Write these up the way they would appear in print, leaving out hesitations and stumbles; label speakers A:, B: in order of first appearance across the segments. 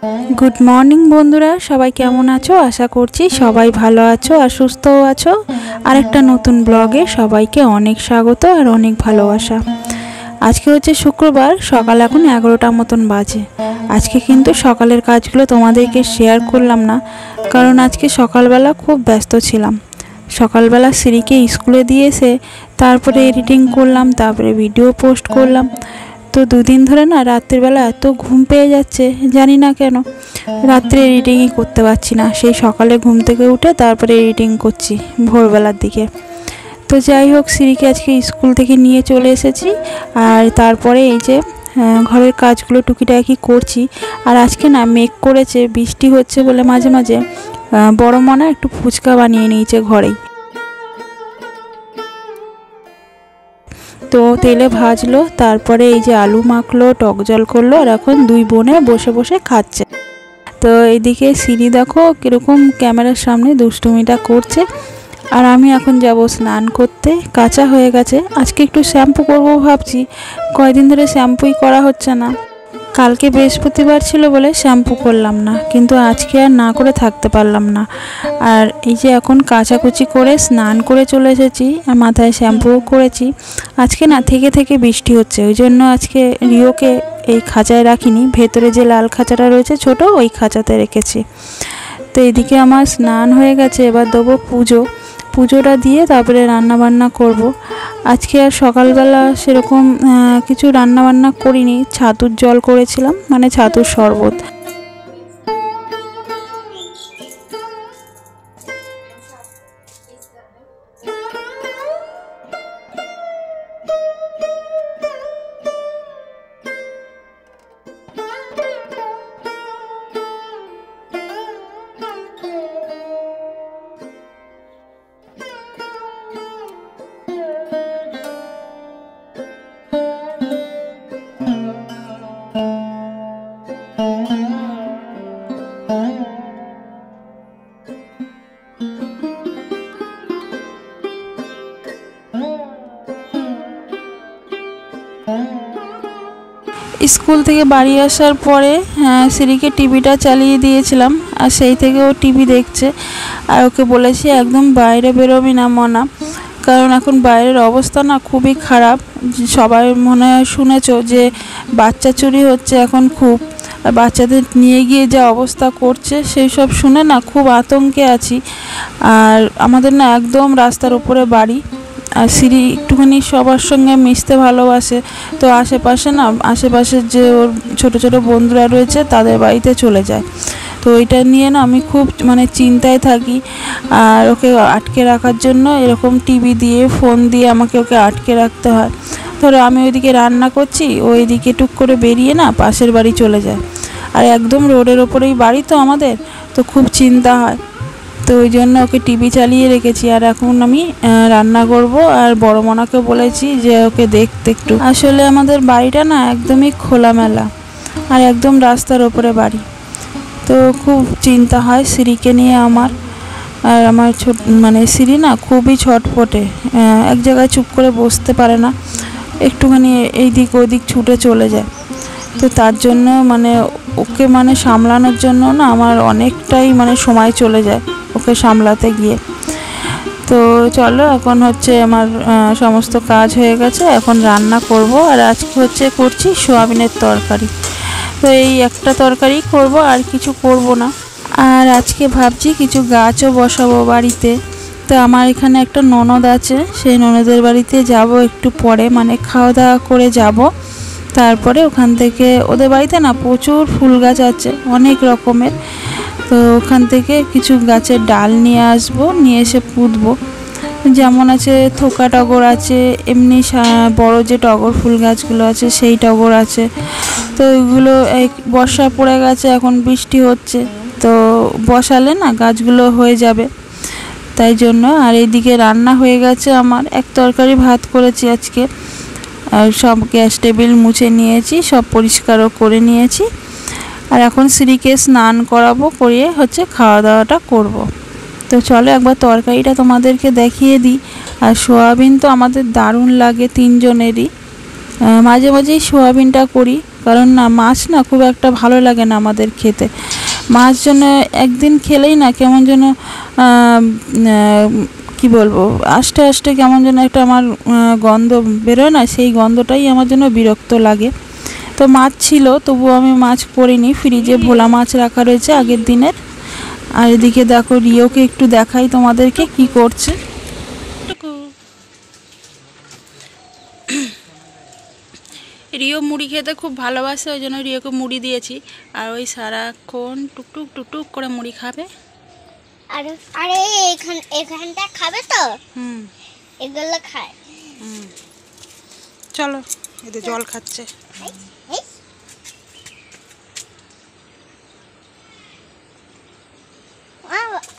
A: Good morning बंधुरा सबाई केमन आछो आशा करछि सबाई भालो आछो और सुस्थो आछो। आरेकटा नतून ब्लगे सबाइके अनेक स्वागत और अनेक भालोबासा। आज के होच्छे शुक्रवार सकाल एखन 11टा मतन बाजे। आज के किन्तु सकालेर काजगुलो तोमादेरके शेयर करलाम ना, कारण आज के सकालबेला खूब व्यस्त छिलाम। सकालबेला श्रीके स्कूले दिए एसे तारपरे एडिटिंग करलाम, तारपरे भिडियो पोस्ट करलाम। तो दुदिन धरे ना रात्रि बेला एत घुम पेये जाच्छे जानी ना केन, रात्रे एडिटिंग करते पारछि ना। सेई सकाले घुम थेके उठे तारपरे एडिटिंग करछि भोरबेलार दिके। तो যাই হোক শ্রীকে আজকে স্কুল থেকে নিয়ে চলে এসেছি আর তারপরে এই যে ঘরের কাজগুলো টুকিটাকি করছি। আর আজকে না মেঘ করেছে, বৃষ্টি হচ্ছে বলে মাঝে মাঝে বড় মনা একটু ফুচকা বানিয়ে নিয়েছে ঘরেই। তো তেলে ভাজলো, তারপরে এই যে আলু মাখলো, টক জল করলো আর এখন দুই বোনে বসে বসে খাচ্ছে। তো এইদিকে শ্রী দেখো কীরকম ক্যামেরার সামনে দুষ্টুমিটা করছে। আর আমি এখন যাব স্নান করতে, কাঁচা হয়ে গেছে। আজকে একটু শ্যাম্পু করব ভাবছি, কয়দিন ধরে শ্যাম্পুই করা হচ্ছে না। কালকে বৃহস্পতিবার ছিল বলে শ্যাম্পু করলাম না, কিন্তু আজকে আর না করে থাকতে পারলাম না। আর এই যে এখন কাচাকুচি করে স্নান করে চলে এসেছি আর মাথায় শ্যাম্পুও করেছি। আজকে না থেকে থেকে বৃষ্টি হচ্ছে, ওই জন্য আজকে রিওকে এই খাঁচায় রাখিনি, ভেতরে যে লাল খাঁচাটা রয়েছে ছোট ওই খাঁচাতে রেখেছি। তো এদিকে আমার স্নান হয়ে গেছে, এবার দেবো পুজো। পুজোটা দিয়ে তারপরে রান্না বান্না করব। আজকে আর সকালবেলা সেরকম কিছু রান্না বান্না করিনি, ছাতুর জল করেছিলাম, মানে ছাতুর শরবত। স্কুল থেকে বাড়ি আসার পরে শ্রীকে টিভিটা চালিয়ে দিয়েছিলাম আর সেই থেকে ও টিভি দেখছে। আর ওকে বলেছি একদম বাইরে বেরোবি না মনা, কারণ এখন বাইরের অবস্থা না খুবই খারাপ। সবাই মনে হয় শুনেছো যে বাচ্চা চুরি হচ্ছে এখন খুব, আর বাচ্চাদের নিয়ে গিয়ে যা অবস্থা করছে সেই সব শুনে না খুব আতঙ্কে আছি। আর আমাদের না একদম রাস্তার উপরে বাড়ি, আর শ্রী একটুখানি সবার সঙ্গে মিশতে ভালোবাসে। তো আশেপাশের যে ওর ছোটো ছোটো বন্ধুরা রয়েছে তাদের বাড়িতে চলে যায়। তো ওইটা নিয়ে না আমি খুব চিন্তায় থাকি। আর ওকে আটকে রাখার জন্য এরকম টিভি দিয়ে ফোন দিয়ে আমাকে ওকে আটকে রাখতে হয়। ধরো আমি ওইদিকে রান্না করছি, ওইদিকে টুক করে বেরিয়ে না পাশের বাড়ি চলে যায়। আর একদম রোডের ওপরেই বাড়ি তো আমাদের, তো খুব চিন্তা হয়। তো ওই জন্য ওকে টিভি চালিয়ে রেখেছি। আর এখন আমি রান্না করব। আর বড় মনাকে বলেছি যে ওকে দেখতে একটু। আসলে আমাদের বাড়িটা না একদমই খোলামেলা আর একদম রাস্তার ওপরে বাড়ি, তো খুব চিন্তা হয় শ্রীকে নিয়ে আমার। আর আমার শ্রী না খুবই ছটফটে, এক জায়গায় চুপ করে বসতে পারে না, একটুখানি এইদিক ওইদিক ছুটে চলে যায়। তো তার জন্য ওকে সামলানোর জন্য না আমার অনেকটাই সময় চলে যায় ওকে সামলাতে গিয়ে। তো চলো এখন হচ্ছে আমার সমস্ত কাজ হয়ে গেছে, এখন রান্না করব। আর আজকে করছি সোয়াবিনের তরকারি। তো এই একটা তরকারি করব, আর কিছু করব না। আর আজকে ভাবছি কিছু গাছও বসাবো বাড়িতে। তো আমার এখানে একটা ননদ আছে, সেই ননদের বাড়িতে যাব একটু পরে, খাওয়া দাওয়া করে যাব। তারপরে ওখান থেকে ওদের বাড়িতে না প্রচুর ফুল গাছ আছে অনেক রকমের। তো ওখান থেকে কিছু গাছের ডাল নিয়ে আসবো, নিয়ে এসে পুঁতবো। যেমন আছে থোকা টগর আছে, এমনি বড় যে টগর ফুল গাছগুলো আছে সেই টগর আছে। তো ওইগুলো এই বর্ষা পড়ে গেছে, এখন বৃষ্টি হচ্ছে, তো বসালে না গাছগুলো হয়ে যাবে, তাই জন্য। আর এইদিকে রান্না হয়ে গেছে আমার, এক তরকারি ভাত করেছি আজকে। আর সব গ্যাস টেবিল মুছে নিয়েছি, সব পরিষ্কারও করে নিয়েছি। আর এখন শ্রীকে স্নান করাবো, করিয়ে হচ্ছে খাওয়া দাওয়াটা করব। তো চলো একবার তরকারিটা তোমাদেরকে দেখিয়ে দিই। আর সোয়াবিন তো আমাদের দারুণ লাগে তিনজনেরই, মাঝে মাঝেই সোয়াবিনটা করি, কারণ না মাছ না খুব একটা ভালো লাগে না আমাদের খেতে। মাছ যেন একদিন খেলেই না কেমন যেন কি বলবো, আস্তে আস্তে কেমন যেন একটা আমার গন্ধ বেরোয় না, সেই গন্ধটাই আমার জন্য বিরক্ত লাগে। তো মাছ ছিল, তবুও আমি মাছ করিনি। ফ্রিজে ভোলা মাছ রাখা রয়েছে আগের দিনের। আর এদিকে দেখো রিওকে একটু দেখাই তোমাদেরকে কি করছে। রিও মুড়ি খেতে খুব ভালোবাসে, ওই জন্য রিওকে মুড়ি দিয়েছি। আর ওই সারাক্ষণ টুকটুক টুকটুক করে মুড়ি খাবে।
B: আরে আরে এখানটা খাবে তো, এগুলো খায়।
A: চলো, এতে জল খাচ্ছে।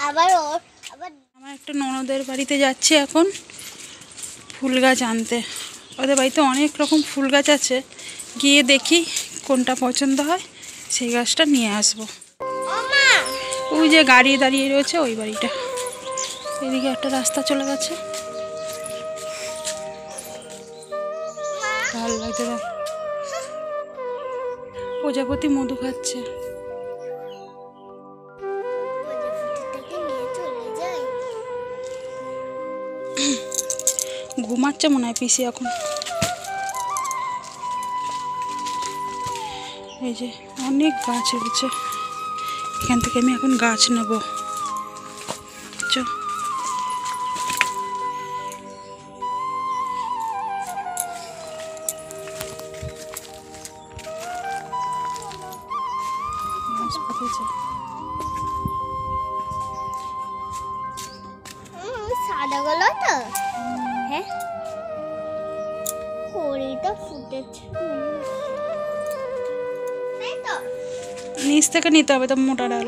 B: আবার
A: আমার একটা ননদের বাড়িতে যাচ্ছে এখন ফুল গাছ আনতে। ওদের বাড়িতে অনেক রকম ফুল গাছ আছে, গিয়ে দেখি কোনটা পছন্দ হয় সেই গাছটা নিয়ে আসবো। ওই যে গাড়ি দাঁড়িয়ে রয়েছে ওই বাড়িটা, এদিকে একটা রাস্তা চলে গেছে। ভালো লাগছে দেখ, প্রজাপতি মধু খাচ্ছে। ঘুমাচ্ছে মনে হয় পিসি এখন। এই যে অনেক গাছ রয়েছে, এখান থেকে আমি এখন গাছ নেব। চ
B: সাদা গুলো তো, হ্যাঁ কড়িটা ফুটেছে।
A: নিচ থেকে নিতে হবে তো মোটা ডাল,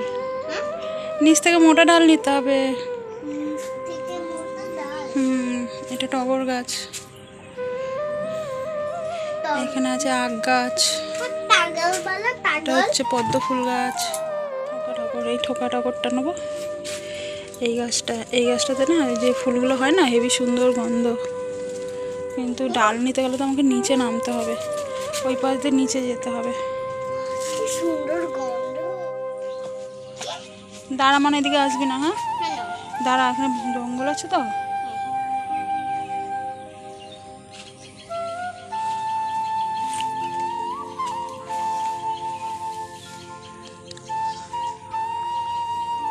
A: নিচ থেকে মোটা ডাল নিতে হবে। এটা টগর গাছ, এখানে আছে আগ গাছ, এটা হচ্ছে পদ্ম ফুল গাছ। টগর, এই ঠোকা টগরটা নেবো। এই গাছটাতে না যে ফুলগুলো হয় না হেবি সুন্দর গন্ধ, কিন্তু ডাল নিতে গেলে তো আমাকে নিচে নামতে হবে, ওই পাশ দিয়ে নিচে যেতে হবে।
B: সুন্দর গন্ধ।
A: দাঁড়া, মানে এদিকে আসবি না। হ্যাঁ দাঁড়া, এখানে জঙ্গল আছে তো।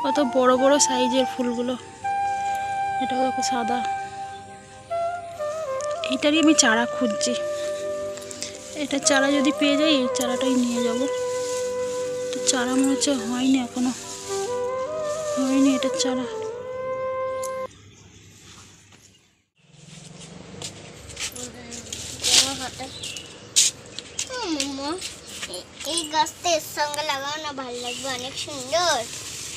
A: কত বড় বড় সাইজের ফুলগুলো, এটাও দেখো সাদা। এইটারই আমি চারা খুঁজছি, এটা চারা যদি পেয়ে যাই এই চারাটাই নিয়ে যাব। তো চারা মনে হচ্ছে হয়নি, এখনো হয়নি এটার চারা।
B: এই গাছটা এর সঙ্গে লাগাও না, ভালো লাগবে, অনেক সুন্দর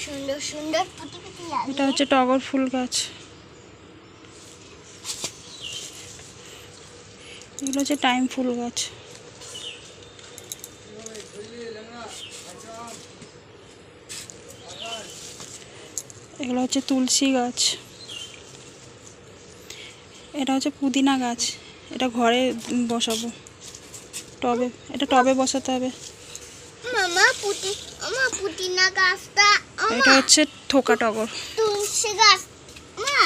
B: সুন্দর সুন্দর পুটি পুটি লাগবে।
A: এটা হচ্ছে টগর ফুল গাছ, এগুলো হচ্ছে টাইম ফুল গাছ। এগুলো হচ্ছে তুলসী গাছ। এটা হচ্ছে পুদিনা গাছ, এটা ঘরে বসাবো, টবে, এটা টবে বসাতে হবে।
B: মামা পুদিনা গাছটা,
A: এটা হচ্ছে থোকা টগর।
B: তুলসী গাছ মা,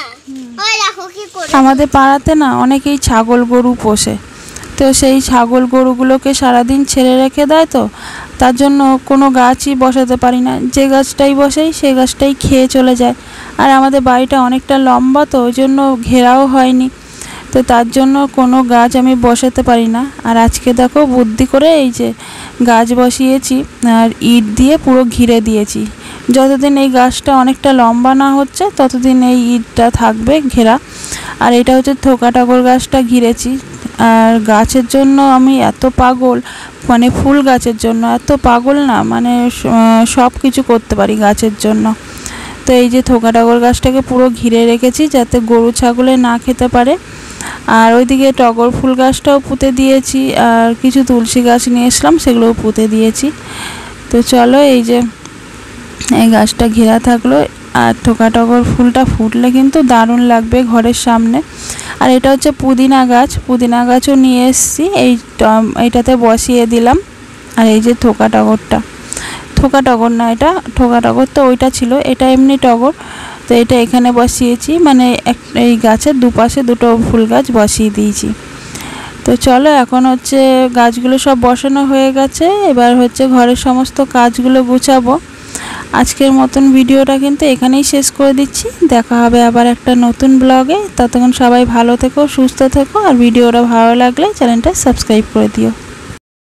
B: ওই দেখো কি করে।
A: আমাদের পাড়াতে না অনেকেই ছাগল গরু পোষে, তো সেই ছাগল গরুগুলোকে সারাদিন ছেড়ে রেখে দেয়, তো তার জন্য কোনো গাছই বসাতে পারি না। যে গাছটাই বসাই সেই গাছটাই খেয়ে চলে যায়। আর আমাদের বাড়িটা অনেকটা লম্বা, তো ওই জন্য ঘেরাও হয়নি, তো তার জন্য কোনো গাছ আমি বসাতে পারি না। আর আজকে দেখো বুদ্ধি করে এই যে গাছ বসিয়েছি, আর ইট দিয়ে পুরো ঘিরে দিয়েছি। যতদিন এই গাছটা অনেকটা লম্বা না হচ্ছে ততদিন এই ইটটা থাকবে ঘেরা। আর এটা হচ্ছে থোকা টগর গাছটা ঘিরেছি। আর গাছের জন্য আমি এত পাগল, মানে ফুল গাছের জন্য এত পাগল না, মানে সব কিছু করতে পারি গাছের জন্য। তো এই যে থোকা টগর গাছটাকে পুরো ঘিরে রেখেছি যাতে গরু ছাগলে না খেতে পারে। আর ওইদিকে টগর ফুল গাছটাও পুঁতে দিয়েছি, আর কিছু তুলসী গাছ নিয়ে এসলাম সেগুলোও পুঁতে দিয়েছি। তো চলো, এই যে এই গাছটা ঘেরা থাকলো। আর থোকা টগর ফুলটা ফুটলে কিন্তু দারুণ লাগবে ঘরের সামনে। আর এটা হচ্ছে পুদিনা গাছ, পুদিনা গাছও নিয়ে এসেছি, এইটাতে বসিয়ে দিলাম। আর এই যে থোকা টগর না, এটা থোকা টগর তো ওইটা ছিল, এটা এমনি টগর। তো এটা এখানে বসিয়েছি, মানে এই গাছের দুপাশে দুটো ফুল গাছ বসিয়ে দিয়েছি। তো চলো এখন হচ্ছে গাছগুলো সব বসানো হয়ে গেছে, এবার হচ্ছে ঘরের সমস্ত কাজগুলো গুছাবো। আজকের মতন ভিডিওটা কিন্তু এখানেই শেষ করে দিচ্ছি। দেখা হবে আবার একটা নতুন ব্লগে। ততক্ষণ সবাই ভালো থেকো, সুস্থ থেকো, আর ভিডিওটা ভালো লাগলে চ্যানেলটা সাবস্ক্রাইব করে দিও।